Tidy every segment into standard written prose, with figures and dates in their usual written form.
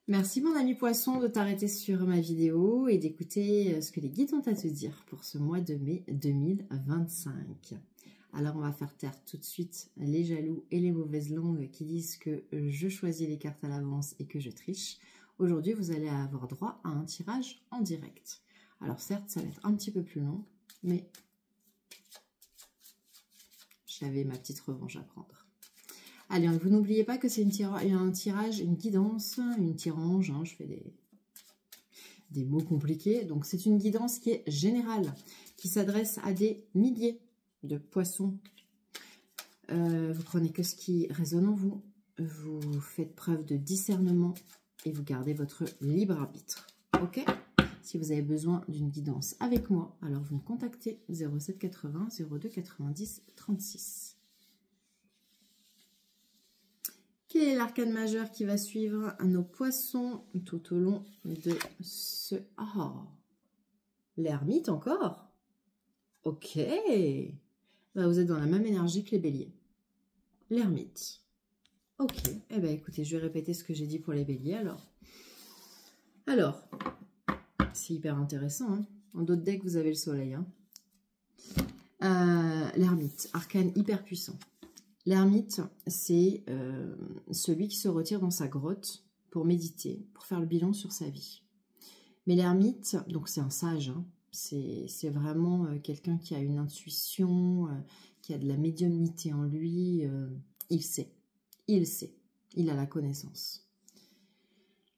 Merci mon ami poisson de t'arrêter sur ma vidéo et d'écouter ce que les guides ont à te dire pour ce mois de mai 2025. Alors on va faire taire tout de suite les jaloux et les mauvaises langues qui disent que je choisis les cartes à l'avance et que je triche. Aujourd'hui vous allez avoir droit à un tirage en direct. Alors certes ça va être un petit peu plus long, mais j'avais ma petite revanche à prendre. Allez, vous n'oubliez pas que c'est un tirage, une guidance, une tirange, hein, je fais des mots compliqués. Donc c'est une guidance qui est générale, qui s'adresse à des milliers de poissons. Vous prenez que ce qui résonne en vous, vous faites preuve de discernement et vous gardez votre libre arbitre. Ok? Si vous avez besoin d'une guidance avec moi, alors vous me contactez 07 80 02 90 36. Quel est l'arcane majeur qui va suivre nos poissons tout au long de ce... Oh, l'ermite encore? Ok. Bah, vous êtes dans la même énergie que les béliers. L'ermite. Ok. Eh bien, écoutez, je vais répéter ce que j'ai dit pour les béliers, Alors, c'est hyper intéressant. Hein. En d'autres decks, vous avez le soleil. Hein. L'ermite, arcane hyper puissant. L'ermite, c'est celui qui se retire dans sa grotte pour méditer, pour faire le bilan sur sa vie. Mais l'ermite, donc c'est un sage, hein, c'est vraiment quelqu'un qui a une intuition, qui a de la médiumnité en lui, il sait, il a la connaissance.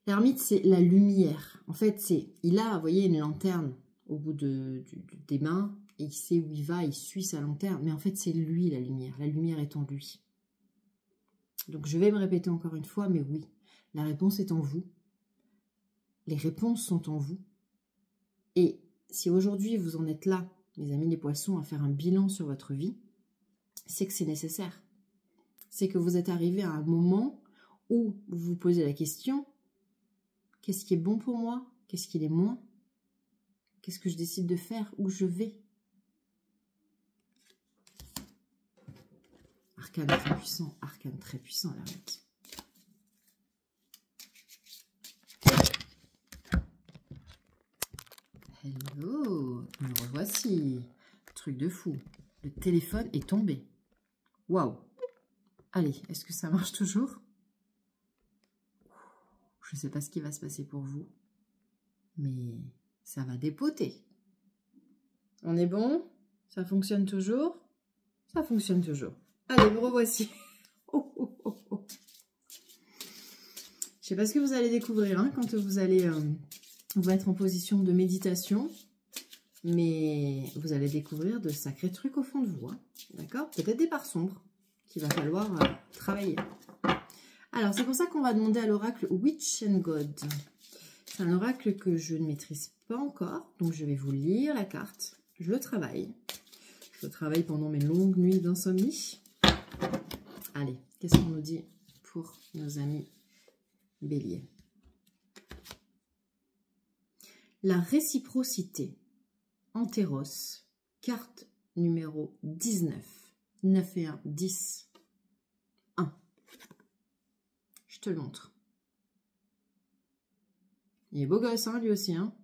L'ermite, c'est la lumière. En fait, il a, vous voyez, une lanterne au bout des mains, et il sait où il va, il suit sa lanterne, mais en fait c'est lui la lumière est en lui. Donc je vais me répéter encore une fois, mais oui, la réponse est en vous, les réponses sont en vous, et si aujourd'hui vous en êtes là, mes amis les poissons, à faire un bilan sur votre vie, c'est que c'est nécessaire, c'est que vous êtes arrivé à un moment où vous vous posez la question, qu'est-ce qui est bon pour moi, qu'est-ce qui l'est moins, qu'est-ce que je décide de faire, où je vais. Arcane très puissant, l'ermite. Hello, me revoici. Truc de fou. Le téléphone est tombé. Waouh. Allez, est-ce que ça marche toujours? Je ne sais pas ce qui va se passer pour vous, mais ça va dépoter. On est bon? Ça fonctionne toujours? Ça fonctionne toujours. Allez, me revoici. Oh, oh, oh, oh. Je ne sais pas ce que vous allez découvrir hein, quand vous allez vous être en position de méditation, mais vous allez découvrir de sacrés trucs au fond de vous. Hein, d'accord? Peut-être des parts sombres qu'il va falloir travailler. Alors, c'est pour ça qu'on va demander à l'oracle Witch and God. C'est un oracle que je ne maîtrise pas encore, donc je vais vous lire la carte. Je le travaille. Je le travaille pendant mes longues nuits d'insomnie. Allez, qu'est-ce qu'on nous dit pour nos amis béliers? La réciprocité. Antéros, carte numéro 19. 9 et 1, 10. 1. Je te le montre. Il est beau gosse, hein, lui aussi. Hein.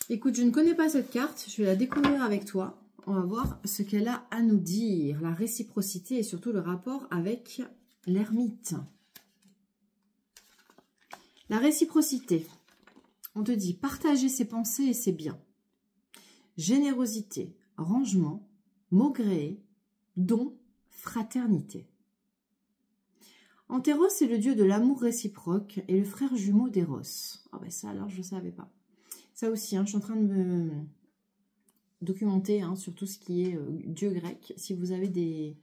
Écoute, je ne connais pas cette carte. Je vais la découvrir avec toi. On va voir ce qu'elle a à nous dire. La réciprocité et surtout le rapport avec l'ermite. La réciprocité. On te dit partager ses pensées et ses biens. Générosité, rangement, maugré, don, fraternité. Antéros est le dieu de l'amour réciproque et le frère jumeau d'Eros. Ah ben ça alors je ne savais pas. Ça aussi, hein, je suis en train de me documenter hein, sur tout ce qui est dieu grec. Si vous avez des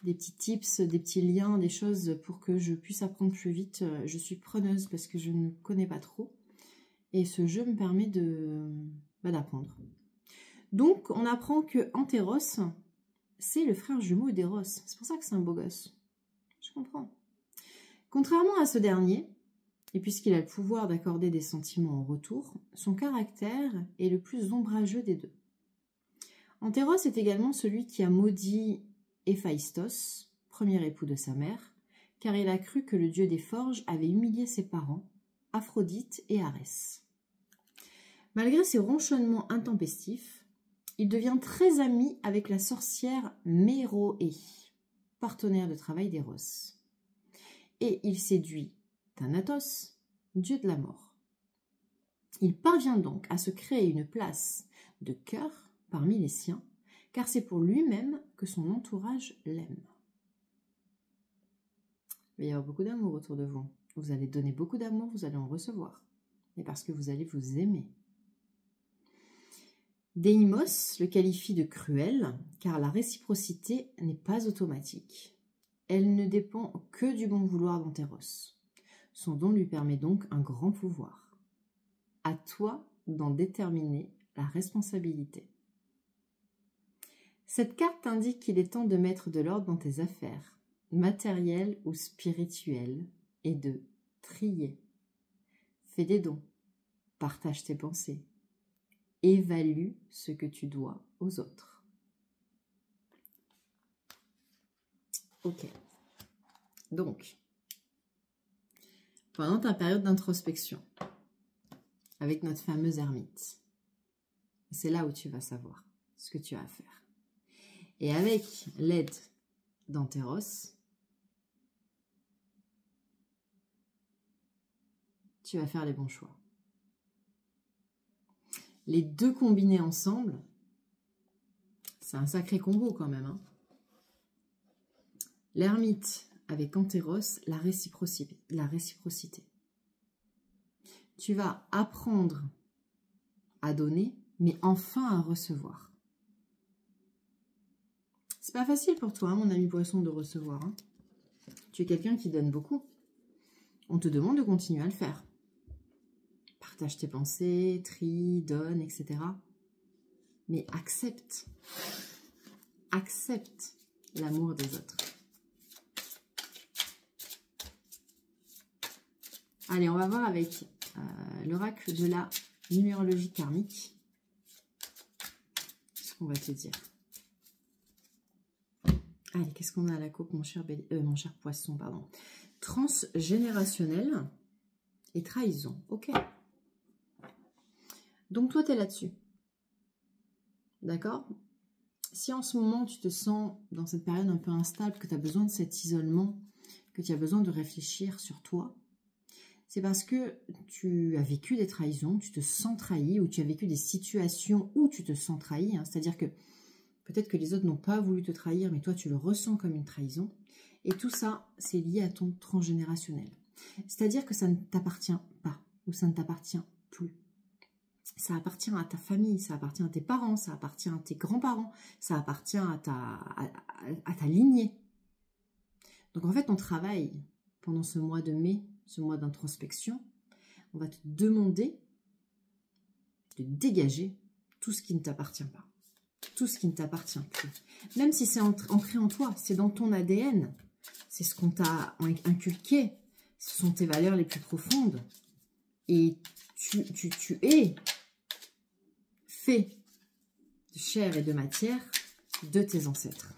petits tips, des petits liens, des choses pour que je puisse apprendre plus vite, je suis preneuse parce que je ne connais pas trop. Et ce jeu me permet d'apprendre. Donc, on apprend que Antéros, c'est le frère jumeau d'Eros. C'est pour ça que c'est un beau gosse. Je comprends. Contrairement à ce dernier, et puisqu'il a le pouvoir d'accorder des sentiments en retour, son caractère est le plus ombrageux des deux. Antéros est également celui qui a maudit Héphaïstos, premier époux de sa mère, car il a cru que le dieu des forges avait humilié ses parents, Aphrodite et Arès. Malgré ses ronchonnements intempestifs, il devient très ami avec la sorcière Méroé, partenaire de travail d'Eros. Et il séduit Thanatos, dieu de la mort. Il parvient donc à se créer une place de cœur parmi les siens, car c'est pour lui-même que son entourage l'aime. Il va y avoir beaucoup d'amour autour de vous. Vous allez donner beaucoup d'amour, vous allez en recevoir. Et parce que vous allez vous aimer. Déimos le qualifie de cruel, car la réciprocité n'est pas automatique. Elle ne dépend que du bon vouloir d'Antéros. Son don lui permet donc un grand pouvoir. À toi d'en déterminer la responsabilité. Cette carte indique qu'il est temps de mettre de l'ordre dans tes affaires, matérielles ou spirituelles, et de trier. Fais des dons, partage tes pensées, évalue ce que tu dois aux autres. Ok. Donc, pendant ta période d'introspection, avec notre fameuse ermite, c'est là où tu vas savoir ce que tu as à faire. Et avec l'aide d'Antéros, tu vas faire les bons choix. Les deux combinés ensemble, c'est un sacré combo quand même. Hein. L'ermite avec Antéros, la réciprocité. Tu vas apprendre à donner, mais enfin à recevoir. C'est pas facile pour toi, hein, mon ami poisson, de recevoir. Hein. Tu es quelqu'un qui donne beaucoup. On te demande de continuer à le faire. Partage tes pensées, trie, donne, etc. Mais accepte. Accepte l'amour des autres. Allez, on va voir avec l'oracle de la numérologie karmique ce qu'on va te dire. Allez, qu'est-ce qu'on a à la coupe, mon cher poisson, pardon. Transgénérationnel et trahison. Ok. Donc, toi, tu es là-dessus. D'accord? Si en ce moment, tu te sens dans cette période un peu instable, que tu as besoin de cet isolement, que tu as besoin de réfléchir sur toi, c'est parce que tu as vécu des trahisons, tu te sens trahi, ou tu as vécu des situations où tu te sens trahi. Hein, c'est-à-dire que peut-être que les autres n'ont pas voulu te trahir, mais toi, tu le ressens comme une trahison. Et tout ça, c'est lié à ton transgénérationnel. C'est-à-dire que ça ne t'appartient pas, ou ça ne t'appartient plus. Ça appartient à ta famille, ça appartient à tes parents, ça appartient à tes grands-parents, ça appartient à ta lignée. Donc en fait, on travaille pendant ce mois de mai, ce mois d'introspection. On va te demander de dégager tout ce qui ne t'appartient pas. Tout ce qui ne t'appartient plus. Même si c'est ancré en toi, c'est dans ton ADN. C'est ce qu'on t'a inculqué. Ce sont tes valeurs les plus profondes. Et tu es fait de chair et de matière de tes ancêtres.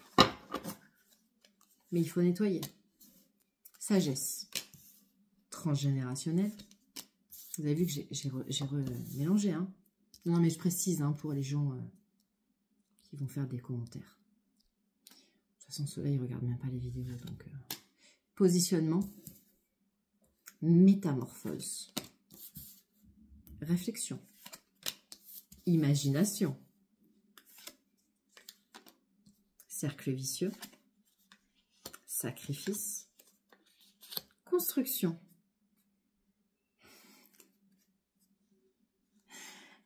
Mais il faut nettoyer. Sagesse transgénérationnelle. Vous avez vu que j'ai mélangé. Hein. Non, mais je précise hein, pour les gens qui vont faire des commentaires. De toute façon, ceux-là, ils ne regardent même pas les vidéos. Donc, positionnement. Métamorphose. Réflexion. Imagination. Cercle vicieux. Sacrifice. Construction.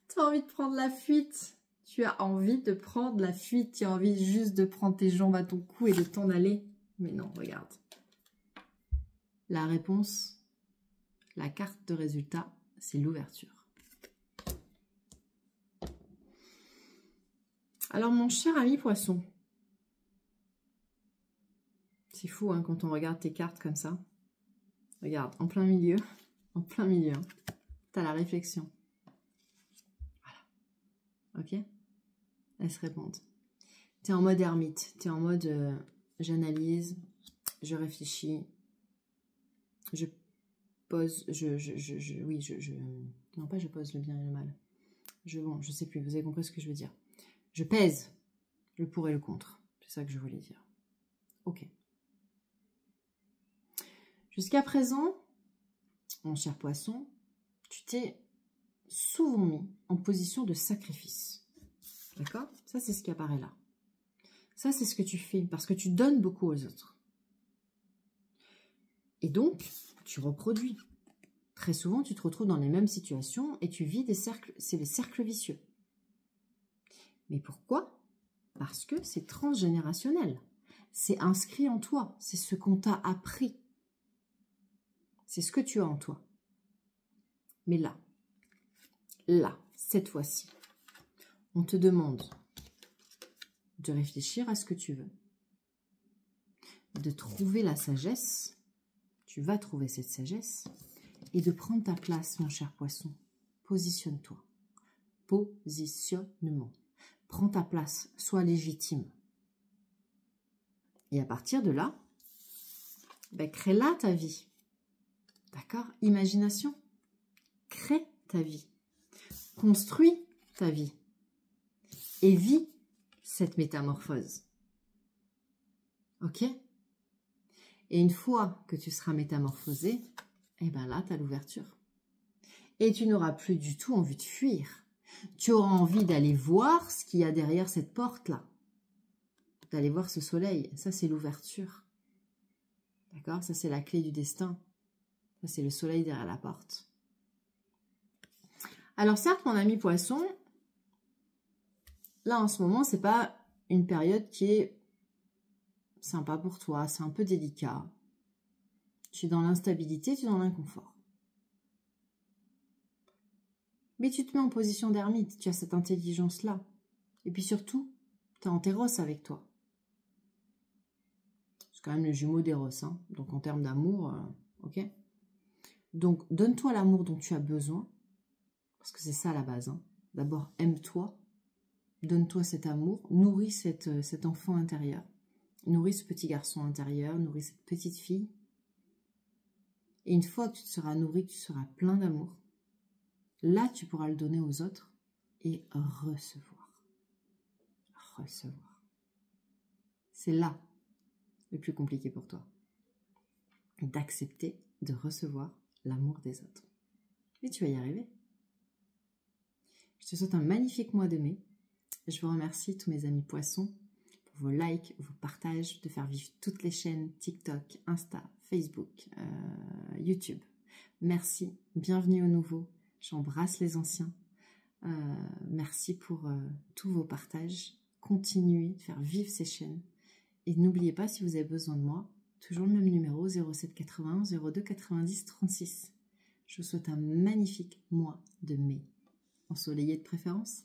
Tu as envie de prendre la fuite. Tu as envie de prendre la fuite. Tu as envie juste de prendre tes jambes à ton cou et de t'en aller. Mais non, regarde. La réponse, la carte de résultat, c'est l'ouverture. Alors, mon cher ami poisson, c'est fou hein, quand on regarde tes cartes comme ça. Regarde, en plein milieu, tu as la réflexion. Voilà. Ok? Elles se répondent. Tu es en mode ermite, tu es en mode j'analyse, je réfléchis, je pose, non pas je pose le bien et le mal. Bon, je sais plus, vous avez compris ce que je veux dire. Je pèse le pour et le contre. C'est ça que je voulais dire. Ok. Jusqu'à présent, mon cher poisson, tu t'es souvent mis en position de sacrifice. D'accord? Ça, c'est ce qui apparaît là. Ça, c'est ce que tu fais parce que tu donnes beaucoup aux autres. Et donc, tu reproduis. Très souvent, tu te retrouves dans les mêmes situations et tu vis des cercles, c'est les cercles vicieux. Mais pourquoi? Parce que c'est transgénérationnel. C'est inscrit en toi. C'est ce qu'on t'a appris. C'est ce que tu as en toi. Mais là, cette fois-ci, on te demande de réfléchir à ce que tu veux, de trouver la sagesse, tu vas trouver cette sagesse, et de prendre ta place, mon cher poisson. Positionne-toi. Positionnement. Prends ta place, sois légitime. Et à partir de là, crée-la ta vie. D'accord? Imagination. Crée ta vie. Construis ta vie. Et vis cette métamorphose. Ok? Et une fois que tu seras métamorphosé, là, tu as l'ouverture. Et tu n'auras plus du tout envie de fuir. Tu auras envie d'aller voir ce qu'il y a derrière cette porte-là. D'aller voir ce soleil. Ça, c'est l'ouverture. D'accord? Ça, c'est la clé du destin. Ça, c'est le soleil derrière la porte. Alors, certes, mon ami poisson, là, en ce moment, c'est pas une période qui est sympa pour toi. C'est un peu délicat. Tu es dans l'instabilité, tu es dans l'inconfort. Mais tu te mets en position d'ermite. Tu as cette intelligence-là. Et puis surtout, tu as Antéros avec toi. C'est quand même le jumeau d'Eros. Hein. Donc, en termes d'amour, ok. Donc, donne-toi l'amour dont tu as besoin. Parce que c'est ça la base. Hein. D'abord, aime-toi. Donne-toi cet amour. Nourris cet enfant intérieur. Nourris ce petit garçon intérieur. Nourris cette petite fille. Et une fois que tu te seras nourri, que tu seras plein d'amour, là, tu pourras le donner aux autres et recevoir. Recevoir. C'est là le plus compliqué pour toi. D'accepter de recevoir l'amour des autres. Et tu vas y arriver. Je te souhaite un magnifique mois de mai. Je vous remercie tous mes amis poissons pour vos likes, vos partages, de faire vivre toutes les chaînes TikTok, Insta, Facebook, YouTube. Merci, bienvenue aux nouveaux. J'embrasse les anciens. Merci pour tous vos partages. Continuez de faire vivre ces chaînes. Et n'oubliez pas, si vous avez besoin de moi, toujours le même numéro, 07 91 02 90 36. Je vous souhaite un magnifique mois de mai. Ensoleillé de préférence.